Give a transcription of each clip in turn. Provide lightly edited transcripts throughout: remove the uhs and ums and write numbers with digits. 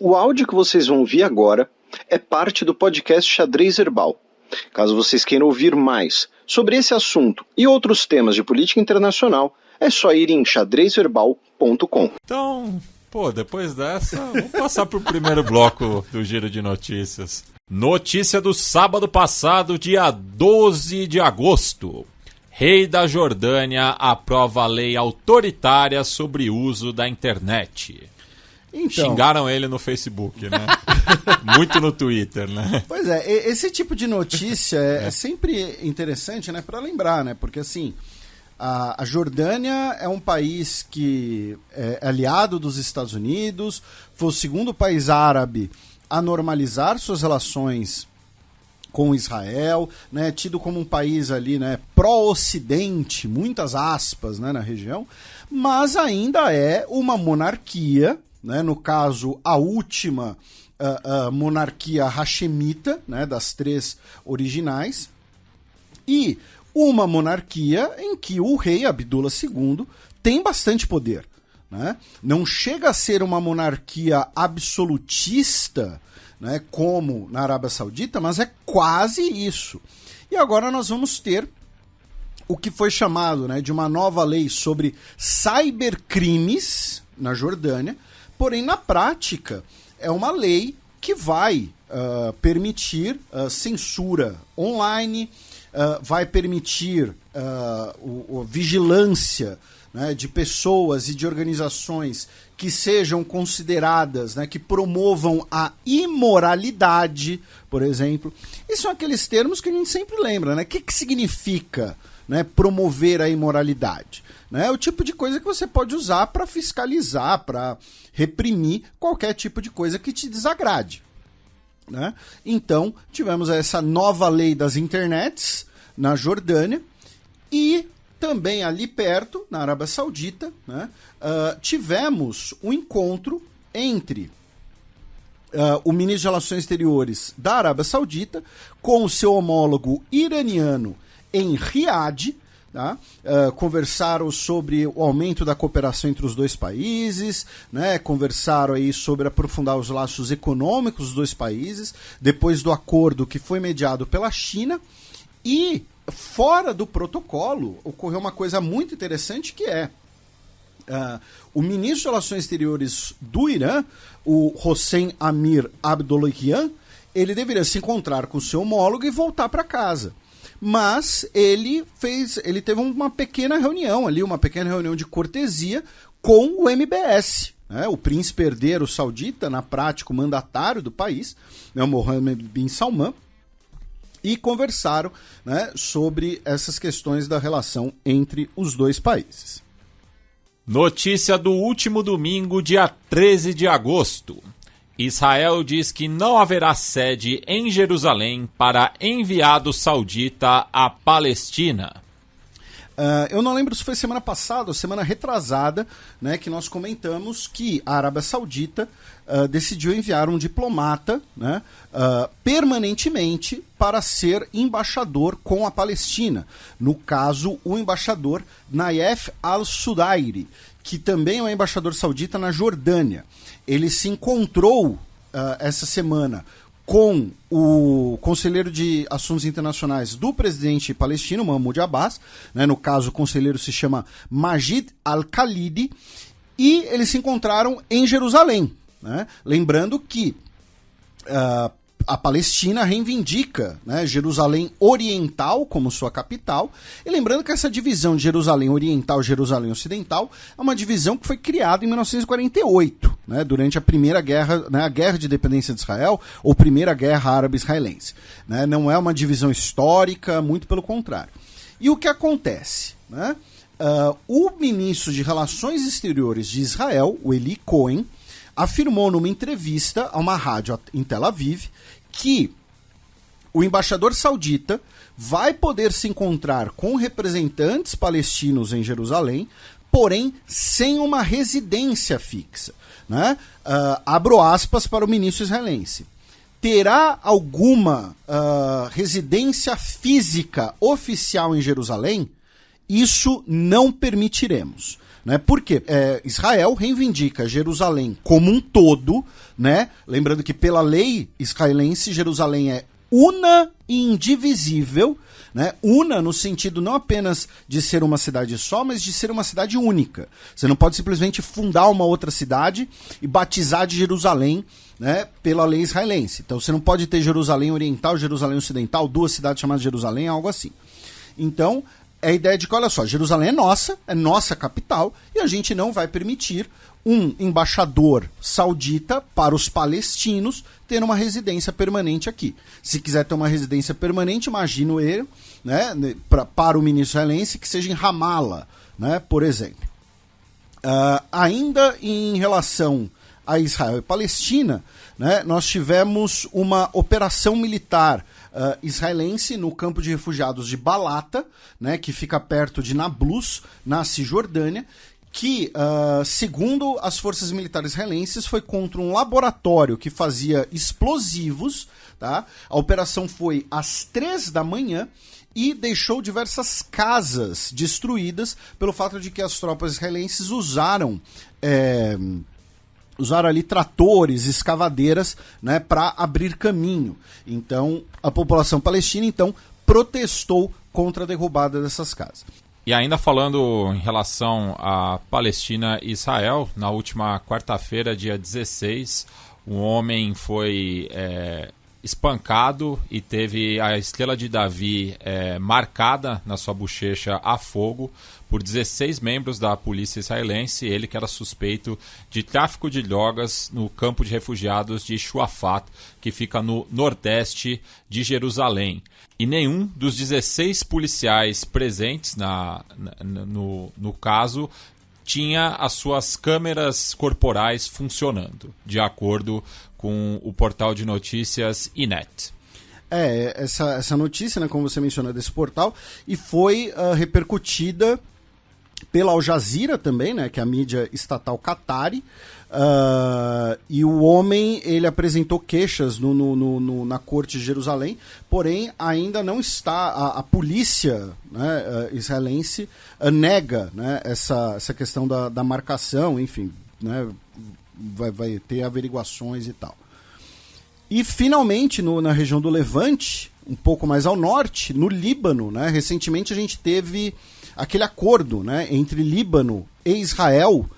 O áudio que vocês vão ouvir agora é parte do podcast Xadrez Herbal. Caso vocês queiram ouvir mais sobre esse assunto e outros temas de política internacional, é só ir em xadrezherbal.com. Então, depois dessa, vamos passar para o primeiro bloco do Giro de Notícias. Notícia do sábado passado, dia 12 de agosto. Rei da Jordânia aprova lei autoritária sobre uso da internet. Então, xingaram ele no Facebook, né? Muito no Twitter, né? Pois é, esse tipo de notícia é sempre interessante, né? Para lembrar, né? Porque assim, a Jordânia é um país que é aliado dos Estados Unidos, foi o segundo país árabe a normalizar suas relações com Israel, né, tido como um país ali, né, pró-ocidente, muitas aspas, né, na região, mas ainda é uma monarquia, né, no caso a última monarquia hashemita, né, das três originais, e uma monarquia em que o rei Abdullah II tem bastante poder. Né? Não chega a ser uma monarquia absolutista, né, como na Arábia Saudita, mas é quase isso. E agora nós vamos ter o que foi chamado, né, de uma nova lei sobre cybercrimes na Jordânia, porém na prática é uma lei que vai permitir censura online, vai permitir vigilância, né, de pessoas e de organizações que sejam consideradas, né, que promovam a imoralidade, por exemplo. E são aqueles termos que a gente sempre lembra, né? O que significa, né, promover a imoralidade? Né? É o tipo de coisa que você pode usar para fiscalizar, para reprimir qualquer tipo de coisa que te desagrade. Né? Então, tivemos essa nova lei das internets na Jordânia e também ali perto, na Arábia Saudita, né, tivemos um encontro entre o ministro de Relações Exteriores da Arábia Saudita com o seu homólogo iraniano em Riad. Tá? Conversaram sobre o aumento da cooperação entre os dois países, né? Conversaram aí sobre aprofundar os laços econômicos dos dois países, depois do acordo que foi mediado pela China. E fora do protocolo, ocorreu uma coisa muito interessante que é o ministro de Relações Exteriores do Irã, o Hossein Amir Abdollahian, ele deveria se encontrar com o seu homólogo e voltar para casa. Mas ele teve uma pequena reunião ali, uma pequena reunião de cortesia com o MBS, né, o príncipe herdeiro saudita, na prática o mandatário do país, né, o Mohammed bin Salman, e conversaram, né, sobre essas questões da relação entre os dois países. Notícia do último domingo, dia 13 de agosto. Israel diz que não haverá sede em Jerusalém para enviado saudita à Palestina. Eu não lembro se foi semana passada ou semana retrasada, né, que nós comentamos que a Arábia Saudita decidiu enviar um diplomata, né, permanentemente para ser embaixador com a Palestina. No caso, o embaixador Nayef al-Sudairi, que também é um embaixador saudita na Jordânia. Ele se encontrou essa semana com o conselheiro de assuntos internacionais do presidente palestino, Mahmoud Abbas, né, no caso o conselheiro se chama Majid Al-Khalidi, e eles se encontraram em Jerusalém. Né? Lembrando que a Palestina reivindica, né, Jerusalém Oriental como sua capital, e lembrando que essa divisão de Jerusalém Oriental e Jerusalém Ocidental é uma divisão que foi criada em 1948, né, durante a primeira guerra, né, a Guerra de Independência de Israel, ou Primeira Guerra Árabe-Israelense. Né, não é uma divisão histórica, muito pelo contrário. E o que acontece? Né? O ministro de Relações Exteriores de Israel, o Eli Cohen, afirmou numa entrevista a uma rádio em Tel Aviv que o embaixador saudita vai poder se encontrar com representantes palestinos em Jerusalém, porém sem uma residência fixa. Né? Abro aspas para o ministro israelense. Terá alguma residência física oficial em Jerusalém? Isso não permitiremos. né? Por quê? Israel reivindica Jerusalém como um todo, né? Lembrando que pela lei israelense, Jerusalém é una e indivisível, né? Una no sentido não apenas de ser uma cidade só, mas de ser uma cidade única. Você não pode simplesmente fundar uma outra cidade e batizar de Jerusalém, né, pela lei israelense. Então você não pode ter Jerusalém Oriental, Jerusalém Ocidental, duas cidades chamadas Jerusalém, algo assim. Então, é a ideia de que, olha só, Jerusalém é nossa capital, e a gente não vai permitir um embaixador saudita para os palestinos ter uma residência permanente aqui. Se quiser ter uma residência permanente, imagino ele, né, para o ministro israelense, que seja em Ramallah, né, por exemplo. Ainda em relação a Israel e Palestina, né, nós tivemos uma operação militar israelense no campo de refugiados de Balata, né, que fica perto de Nablus, na Cisjordânia, que, segundo as forças militares israelenses, foi contra um laboratório que fazia explosivos. Tá? A operação foi às 3 da manhã e deixou diversas casas destruídas pelo fato de que as tropas israelenses usaram ali tratores, escavadeiras, né, para abrir caminho. Então, a população palestina protestou contra a derrubada dessas casas. E ainda falando em relação a Palestina e Israel, na última quarta-feira, dia 16, um homem foi espancado e teve a estrela de Davi marcada na sua bochecha a fogo por 16 membros da polícia israelense, ele que era suspeito de tráfico de drogas no campo de refugiados de Shuafat, que fica no nordeste de Jerusalém. E nenhum dos 16 policiais presentes no caso tinha as suas câmeras corporais funcionando, de acordo com o portal de notícias Ynet. Essa notícia, né, como você mencionou, desse portal, e foi repercutida pela Al Jazeera também, né, que é a mídia estatal qatari, e o homem, ele apresentou queixas na corte de Jerusalém, porém ainda não está, a polícia, né, israelense nega, né, essa questão da marcação, enfim, né, vai ter averiguações e tal. E finalmente na região do Levante, um pouco mais ao norte, no Líbano, né, recentemente a gente teve aquele acordo, né, entre Líbano e Israel,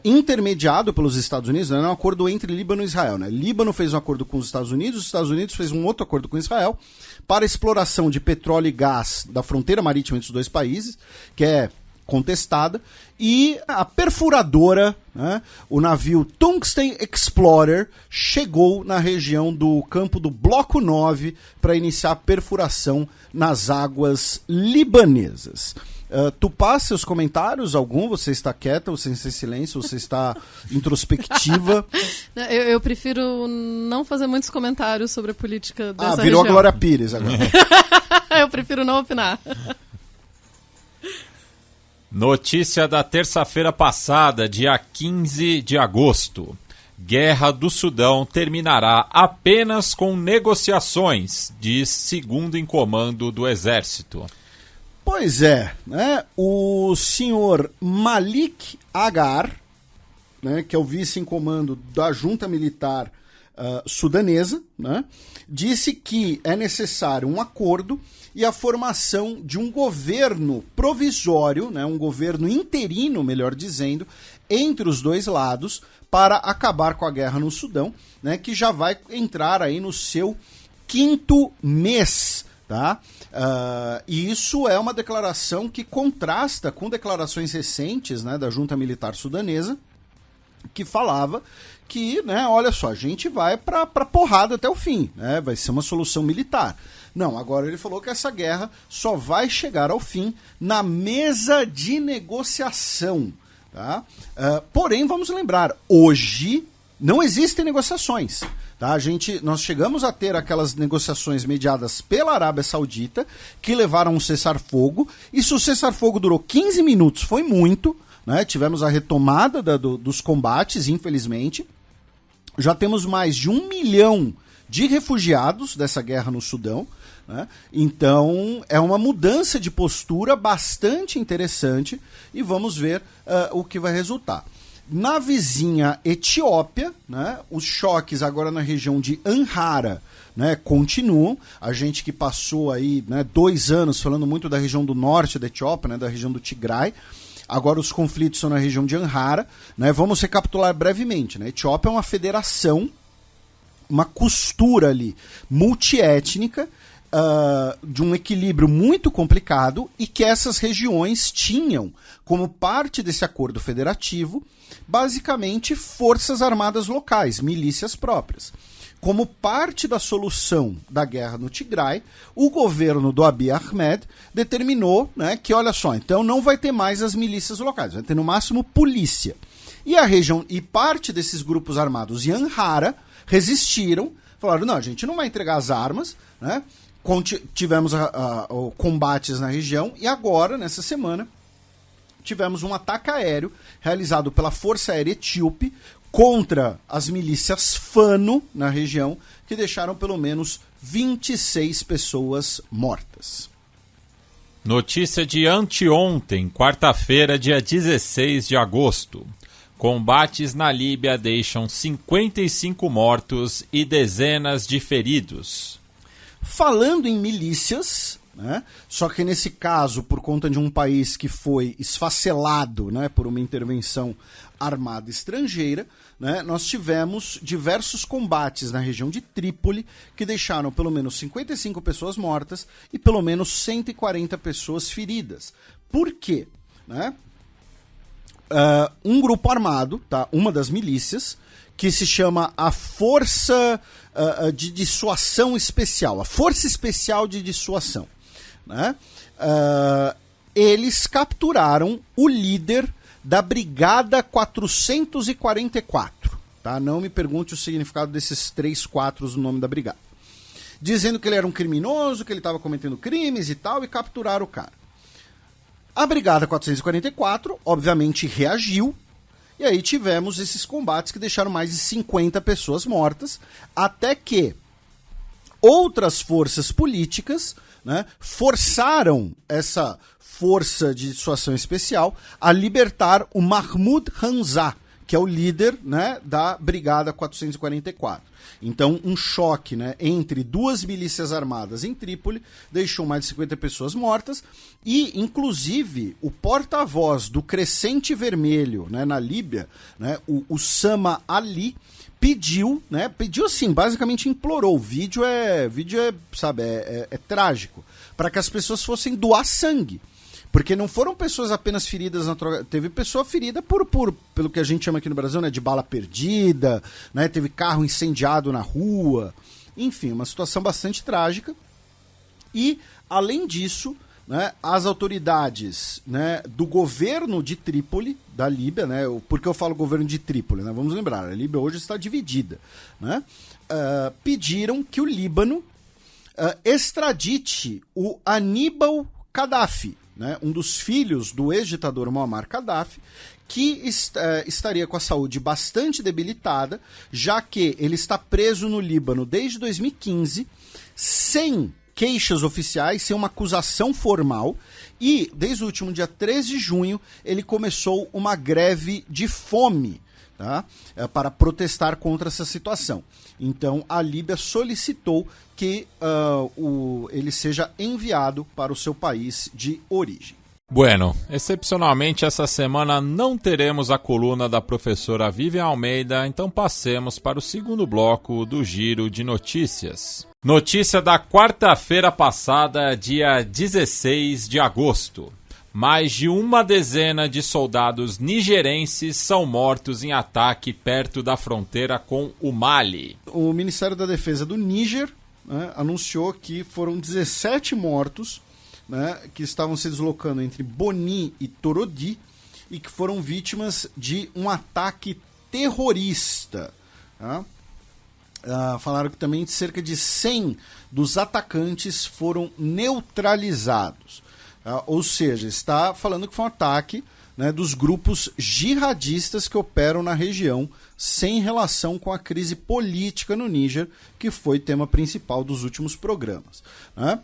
intermediado pelos Estados Unidos, né, é um acordo entre Líbano e Israel. Né? Líbano fez um acordo com os Estados Unidos fez um outro acordo com Israel para a exploração de petróleo e gás da fronteira marítima entre os dois países, que é contestada, e a perfuradora, né, o navio Tungsten Explorer, chegou na região do campo do Bloco 9 para iniciar a perfuração nas águas libanesas. Tupá, seus comentários, algum? Você está quieta, você está em silêncio, você está introspectiva? Eu prefiro não fazer muitos comentários sobre a política dessa região. Virou a Glória Pires agora. Eu prefiro não opinar. Notícia da terça-feira passada, dia 15 de agosto. Guerra do Sudão terminará apenas com negociações, diz segundo em comando do Exército. Pois é, né? O senhor Malik Agar, né, que é o vice em comando da junta militar sudanesa, né, disse que é necessário um acordo e a formação de um governo provisório, né, um governo interino, melhor dizendo, entre os dois lados para acabar com a guerra no Sudão, né, que já vai entrar aí no seu 5º mês. Tá? E isso é uma declaração que contrasta com declarações recentes, né, da junta militar sudanesa, que falava que, né, olha só, a gente vai para porrada até o fim, né, vai ser uma solução militar. Não, agora ele falou que essa guerra só vai chegar ao fim na mesa de negociação. Tá? Porém, vamos lembrar, hoje não existem negociações. Tá? Nós chegamos a ter aquelas negociações mediadas pela Arábia Saudita, que levaram um cessar-fogo. E se o cessar-fogo durou 15 minutos, foi muito. Né? Tivemos a retomada dos combates, infelizmente. Já temos mais de 1 milhão de refugiados dessa guerra no Sudão, né? Então é uma mudança de postura bastante interessante e vamos ver o que vai resultar. Na vizinha Etiópia, né, os choques agora na região de Amhara, né, continuam. A gente que passou aí, né, 2 anos falando muito da região do norte da Etiópia, né, da região do Tigray. Agora os conflitos são na região de Amhara, né? Vamos recapitular brevemente, né? A Etiópia é uma federação, uma costura ali multiétnica, de um equilíbrio muito complicado e que essas regiões tinham como parte desse acordo federativo basicamente forças armadas locais, milícias próprias. Como parte da solução da guerra no Tigray, o governo do Abiy Ahmed determinou, né, que, olha só, então não vai ter mais as milícias locais, vai ter no máximo polícia. E a região e parte desses grupos armados em Amhara resistiram, falaram, não, a gente não vai entregar as armas, né? Tivemos combates na região e agora, nessa semana, tivemos um ataque aéreo realizado pela Força Aérea Etíope contra as milícias Fano na região, que deixaram pelo menos 26 pessoas mortas. Notícia de anteontem, quarta-feira, dia 16 de agosto. Combates na Líbia deixam 55 mortos e dezenas de feridos. Falando em milícias, né, só que nesse caso, por conta de um país que foi esfacelado, né, por uma intervenção armada estrangeira, né, nós tivemos diversos combates na região de Trípoli que deixaram pelo menos 55 pessoas mortas e pelo menos 140 pessoas feridas. Por quê? Né? Um grupo armado, tá, uma das milícias, que se chama a Força de Dissuasão Especial, a Força Especial de Dissuasão, né? Eles capturaram o líder da Brigada 444, tá? Não me pergunte o significado desses 3 4 no nome da brigada. Dizendo que ele era um criminoso, que ele estava cometendo crimes e tal, e capturaram o cara. A Brigada 444, obviamente, reagiu, e aí tivemos esses combates que deixaram mais de 50 pessoas mortas, até que outras forças políticas, né, forçaram essa força de dissuasão especial a libertar o Mahmoud Hamza, que é o líder, né, da Brigada 444. Então, um choque, né, entre 2 milícias armadas em Trípoli deixou mais de 50 pessoas mortas e, inclusive, o porta-voz do Crescente Vermelho, né, na Líbia, né, o Sama Ali, pediu assim, basicamente implorou. O vídeo é trágico, para que as pessoas fossem doar sangue. Porque não foram pessoas apenas feridas na troca. Teve pessoa ferida pelo que a gente chama aqui no Brasil, né, de bala perdida, né, teve carro incendiado na rua. Enfim, uma situação bastante trágica. E, além disso, né, as autoridades, né, do governo de Trípoli, da Líbia, né, porque eu falo governo de Trípoli, né, vamos lembrar, a Líbia hoje está dividida, né, pediram que o Líbano extradite o Aníbal Gaddafi, né, um dos filhos do ex-ditador Muammar Gaddafi, que estaria com a saúde bastante debilitada, já que ele está preso no Líbano desde 2015, sem queixas oficiais, sem uma acusação formal, e desde o último dia 13 de junho ele começou uma greve de fome, tá, para protestar contra essa situação. Então a Líbia solicitou que ele seja enviado para o seu país de origem. Bueno, excepcionalmente essa semana não teremos a coluna da professora Vivian Almeida, então passemos para o segundo bloco do Giro de Notícias. Notícia da quarta-feira passada, dia 16 de agosto. Mais de 10 de soldados nigerenses são mortos em ataque perto da fronteira com o Mali. O Ministério da Defesa do Níger, né, anunciou que foram 17 mortos, né, que estavam se deslocando entre Boni e Torodi e que foram vítimas de um ataque terrorista. Tá? Falaram que também cerca de 100 dos atacantes foram neutralizados. Ou seja, está falando que foi um ataque, né, dos grupos jihadistas que operam na região, sem relação com a crise política no Níger, que foi tema principal dos últimos programas. Né?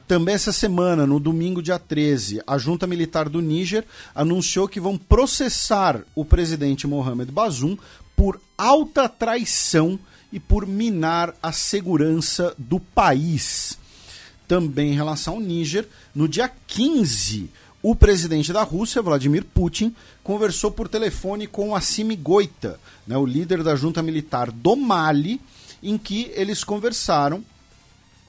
Também essa semana, no domingo, dia 13, a junta militar do Níger anunciou que vão processar o presidente Mohamed Bazoum por alta traição e por minar a segurança do país. Também em relação ao Níger, no dia 15, o presidente da Rússia, Vladimir Putin, conversou por telefone com Assimi Goïta, né, o líder da junta militar do Mali, em que eles conversaram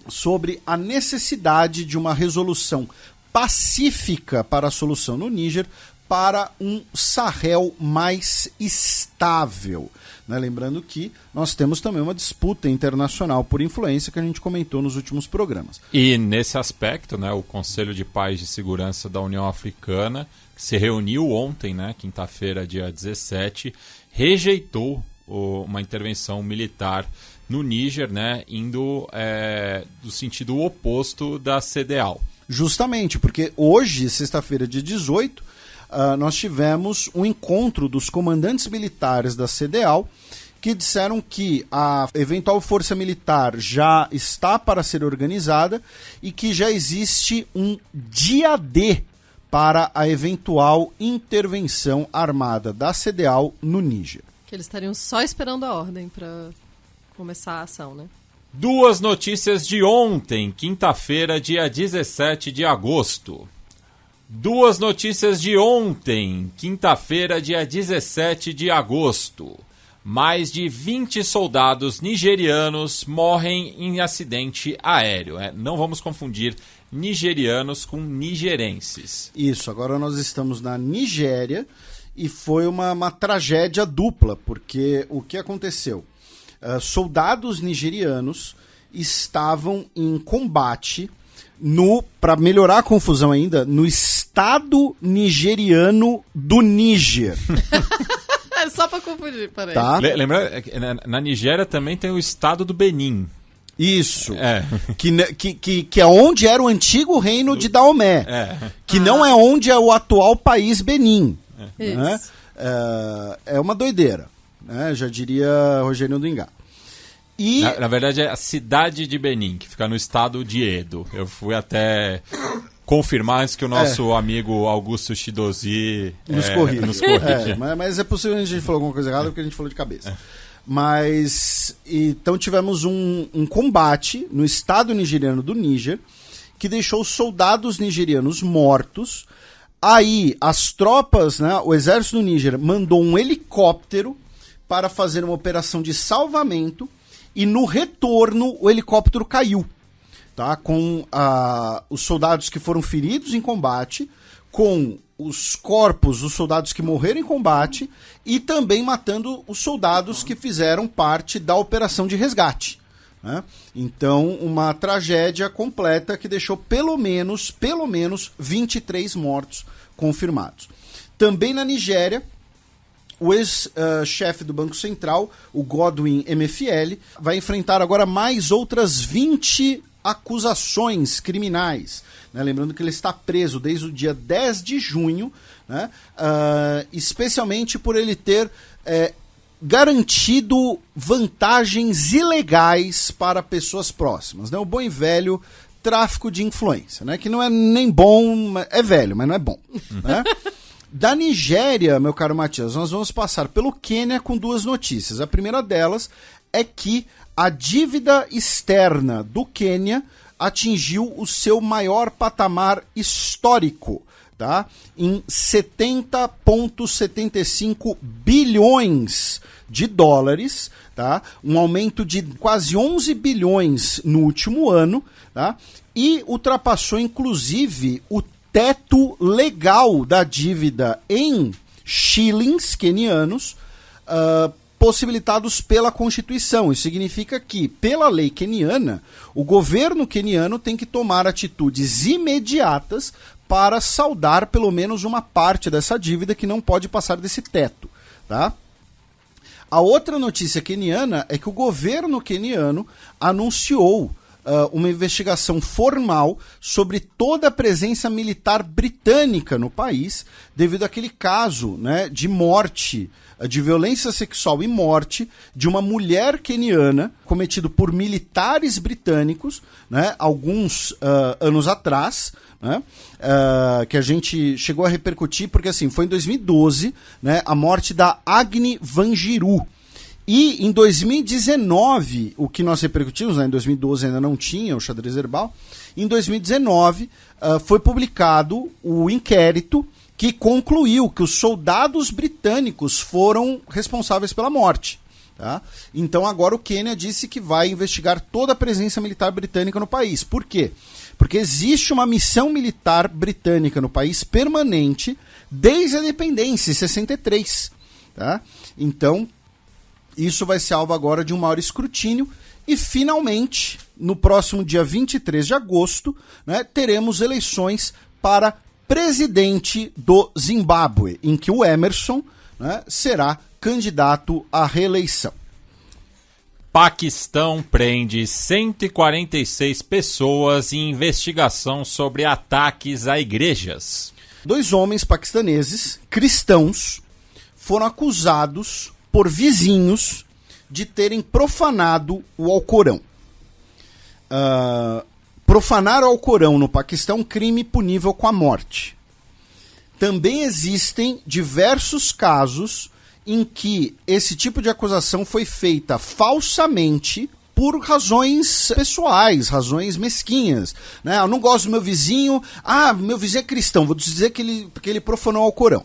sobre a necessidade de uma resolução pacífica para a solução no Níger, para um Sahel mais estável. Né? Lembrando que nós temos também uma disputa internacional por influência que a gente comentou nos últimos programas. E nesse aspecto, né, o Conselho de Paz e Segurança da União Africana, que se reuniu ontem, né, quinta-feira, dia 17, rejeitou uma intervenção militar no Níger, né, indo do sentido oposto da CEDEAW. Justamente, porque hoje, sexta-feira, dia 18, nós tivemos um encontro dos comandantes militares da CEDEAW que disseram que a eventual força militar já está para ser organizada e que já existe um dia D para a eventual intervenção armada da CEDEAW no Níger. Que eles estariam só esperando a ordem para começar a ação, né? Duas notícias de ontem, quinta-feira, dia 17 de agosto. Duas notícias de ontem, quinta-feira, dia 17 de agosto. Mais de 20 soldados nigerianos morrem em acidente aéreo. Não vamos confundir nigerianos com nigerenses. Isso, agora nós estamos na Nigéria e foi uma tragédia dupla, porque o que aconteceu? Soldados nigerianos estavam em combate para melhorar a confusão ainda, no estado nigeriano do Níger. É só pra confundir, parece. Tá? Lembra, na Nigéria também tem o estado do Benin. Isso. Que é onde era o antigo reino de Daomé. Que não é onde é o atual país Benin. Né? É uma doideira. Né? Já diria Rogério do Ingá. E... Na verdade é a cidade de Benin, que fica no estado de Edo. Eu fui até confirmar antes que o nosso amigo Augusto Shidozi nos corrige. Mas é possível que a gente falou alguma coisa errada porque a gente falou de cabeça. Mas então tivemos um combate no estado nigeriano do Níger que deixou soldados nigerianos mortos. Aí as tropas, né, o exército do Níger mandou um helicóptero para fazer uma operação de salvamento. E no retorno, o helicóptero caiu, tá? Com os soldados que foram feridos em combate, com os corpos dos soldados que morreram em combate e também matando os soldados que fizeram parte da operação de resgate. Né? Então, uma tragédia completa que deixou pelo menos 23 mortos confirmados. Também na Nigéria, o ex-chefe do Banco Central, o Godwin Emefiele, vai enfrentar agora mais outras 20 acusações criminais. Né? Lembrando que ele está preso desde o dia 10 de junho, né? Especialmente por ele ter garantido vantagens ilegais para pessoas próximas. Né? O bom e velho tráfico de influência, né? Que não é nem bom, é velho, mas não é bom. Né? Da Nigéria, meu caro Matias, nós vamos passar pelo Quênia com duas notícias. A primeira delas é que a dívida externa do Quênia atingiu o seu maior patamar histórico, tá? Em 70,75 bilhões de dólares, tá? Um aumento de quase 11 bilhões no último ano, tá? E ultrapassou inclusive o teto legal da dívida em shillings quenianos, possibilitados pela Constituição. Isso significa que, pela lei queniana, o governo queniano tem que tomar atitudes imediatas para saldar pelo menos uma parte dessa dívida que não pode passar desse teto. Tá? A outra notícia queniana é que o governo queniano anunciou uma investigação formal sobre toda a presença militar britânica no país, devido àquele caso, né, de morte, de violência sexual e morte de uma mulher queniana cometido por militares britânicos, né, alguns anos atrás, né, que a gente chegou a repercutir, porque assim, foi em 2012, né, a morte da Agni Vangiru. E em 2019, o que nós repercutimos, né, em 2012 ainda não tinha o Xadrez Herbal, em 2019 foi publicado o inquérito que concluiu que os soldados britânicos foram responsáveis pela morte. Tá? Então agora o Quênia disse que vai investigar toda a presença militar britânica no país. Por quê? Porque existe uma missão militar britânica no país permanente desde a independência, em 63. Tá? Então, isso vai ser alvo agora de um maior escrutínio e, finalmente, no próximo dia 23 de agosto, né, teremos eleições para presidente do Zimbábue, em que o Emerson, né, será candidato à reeleição. Paquistão prende 146 pessoas em investigação sobre ataques a igrejas. 2 homens paquistaneses, cristãos, foram acusados por vizinhos de terem profanado o Alcorão. Profanar o Alcorão no Paquistão é um crime punível com a morte. Também existem diversos casos em que esse tipo de acusação foi feita falsamente por razões pessoais, razões mesquinhas. Né? Eu não gosto do meu vizinho, meu vizinho é cristão, vou dizer que ele profanou o Alcorão.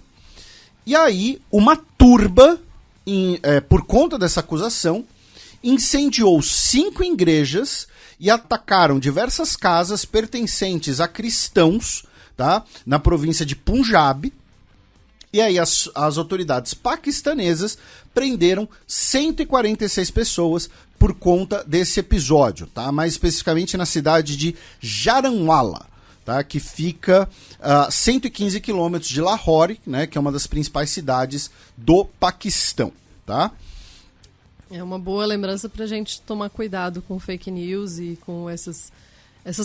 E aí, uma turba, por conta dessa acusação, incendiou 5 igrejas e atacaram diversas casas pertencentes a cristãos, tá? Na província de Punjab. E aí as autoridades paquistanesas prenderam 146 pessoas por conta desse episódio, tá? Mais especificamente na cidade de Jaranwala, tá? Que fica a 115 quilômetros de Lahore, né? Que é uma das principais cidades do Paquistão, tá? É uma boa lembrança pra gente tomar cuidado com fake news e com essas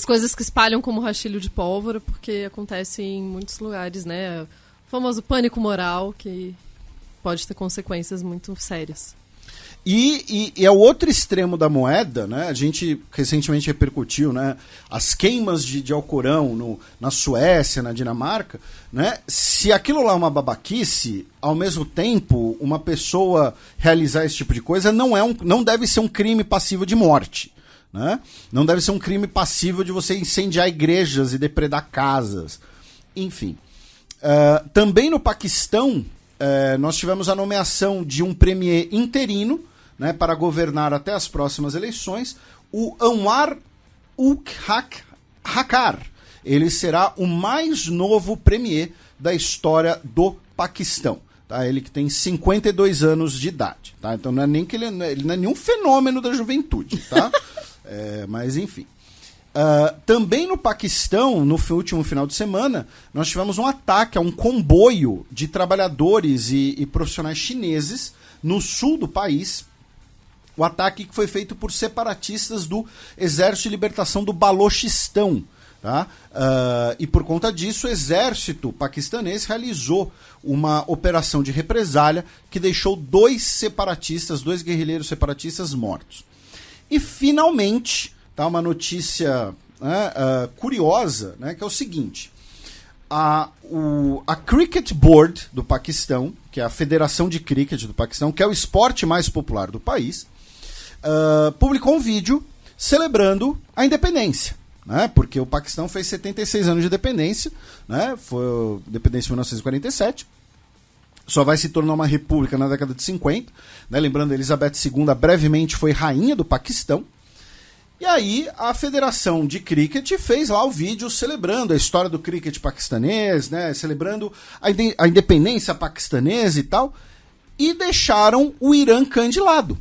coisas que espalham como rastilho de pólvora, porque acontece em muitos lugares, né? O famoso pânico moral, que pode ter consequências muito sérias. E é o outro extremo da moeda, né? A gente recentemente repercutiu, né, as queimas de Alcorão na Suécia, na Dinamarca, né? Se aquilo lá é uma babaquice, ao mesmo tempo, uma pessoa realizar esse tipo de coisa não deve ser um crime passível de morte. Né? Não deve ser um crime passível de você incendiar igrejas e depredar casas. Enfim. Também no Paquistão, nós tivemos a nomeação de um premier interino, né, para governar até as próximas eleições, o Anwar ul-Haq Haqqar. Ele será o mais novo premier da história do Paquistão. Tá? Ele que tem 52 anos de idade. Tá? Então não é nem que ele não é nenhum fenômeno da juventude. Tá? Mas enfim. Também no Paquistão, no último final de semana, nós tivemos um ataque a um comboio de trabalhadores e profissionais chineses no sul do país. O ataque que foi feito por separatistas do Exército de Libertação do Balochistão. Tá? E por conta disso, o exército paquistanês realizou uma operação de represália que deixou 2 guerrilheiros separatistas mortos. E finalmente, tá, uma notícia, né, curiosa, né, que é o seguinte: a Cricket Board do Paquistão, que é a Federação de Cricket do Paquistão, que é o esporte mais popular do país, publicou um vídeo celebrando a independência. Né, porque o Paquistão fez 76 anos de independência, né, foi a independência em 1947. Só vai se tornar uma república na década de 50. Né? Lembrando, Elizabeth II brevemente foi rainha do Paquistão. E aí a Federação de Cricket fez lá o vídeo celebrando a história do cricket paquistanês, né? Celebrando a independência paquistanesa e tal. E deixaram o Imran Khan de lado.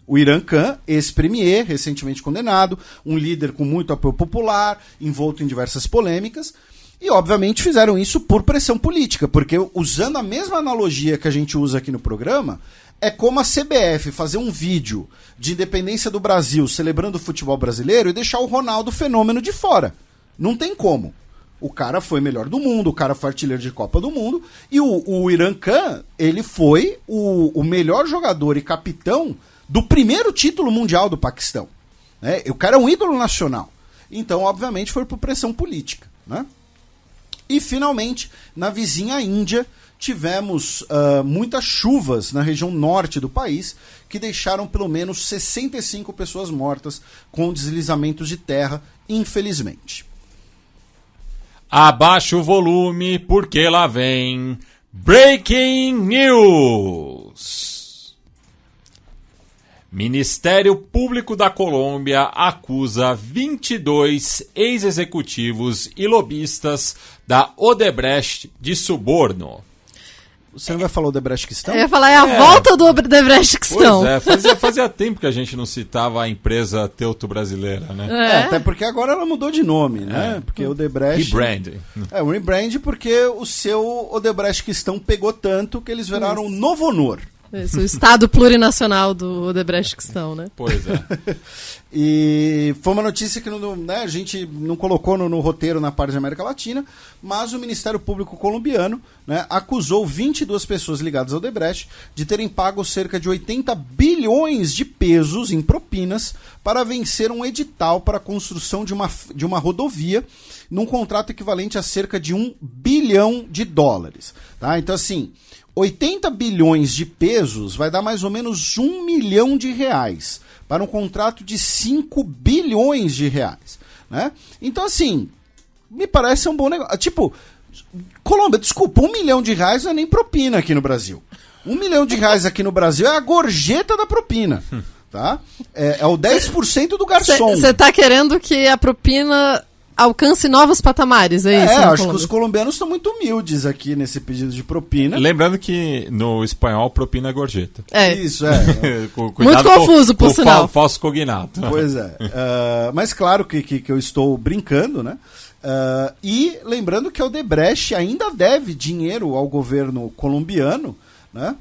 O Imran Khan, ex-premier, recentemente condenado, um líder com muito apoio popular, envolto em diversas polêmicas. E, obviamente, fizeram isso por pressão política, porque, usando a mesma analogia que a gente usa aqui no programa, É como a CBF fazer um vídeo de independência do Brasil celebrando o futebol brasileiro e deixar o Ronaldo Fenômeno de fora. Não tem como. O cara foi melhor do mundo, o cara foi artilheiro de Copa do Mundo, e o Imran Khan, ele foi o melhor jogador e capitão do primeiro título mundial do Paquistão. Né? O cara é um ídolo nacional. Então, obviamente, foi por pressão política. Né? E, finalmente, na vizinha Índia, tivemos muitas chuvas na região norte do país, que deixaram pelo menos 65 pessoas mortas com deslizamentos de terra, infelizmente. Abaixa o volume, porque lá vem Breaking News. Ministério Público da Colômbia acusa 22 ex-executivos e lobistas da Odebrecht de suborno. Você não vai falar o Odebrechtquistão? Eu ia falar, a volta do Odebrechtquistão. Pois é, fazia tempo que a gente não citava a empresa teuto-brasileira, né? Até porque agora ela mudou de nome, né? Porque o Odebrecht... Rebranding. O rebrand porque o seu Odebrechtquistão pegou tanto que eles viraram o Novo Honor. Isso, o Estado plurinacional do Odebrechtquistão, né? Pois é. E foi uma notícia que a gente não colocou no roteiro na parte da América Latina, mas o Ministério Público colombiano, né, acusou 22 pessoas ligadas ao Odebrecht de terem pago cerca de 80 bilhões de pesos em propinas para vencer um edital para a construção de uma rodovia num contrato equivalente a cerca de $1 bilhão. Tá? Então, assim, 80 bilhões de pesos vai dar mais ou menos R$1 milhão para um contrato de 5 bilhões de reais. Né? Então, assim, me parece um bom negócio. Tipo, Colômbia, desculpa, R$1 milhão não é nem propina aqui no Brasil. R$1 milhão aqui no Brasil é a gorjeta da propina. Tá? É o 10% do garçom. Você tá querendo que a propina alcance novos patamares, é isso? Acho que os colombianos estão muito humildes aqui nesse pedido de propina. Lembrando que no espanhol propina é gorjeta. Isso, muito confuso, por sinal. Falso cognato. Pois é. Mas claro que eu estou brincando, né? E lembrando que a Odebrecht ainda deve dinheiro ao governo colombiano, né?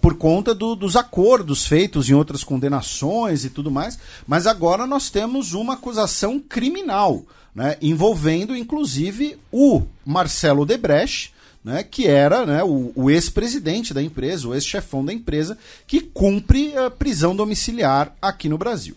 Por conta dos acordos feitos em outras condenações e tudo mais. Mas agora nós temos uma acusação criminal, né, envolvendo, inclusive, o Marcelo Odebrecht, né, que era, né, o ex-presidente da empresa, o ex-chefão da empresa, que cumpre a prisão domiciliar aqui no Brasil.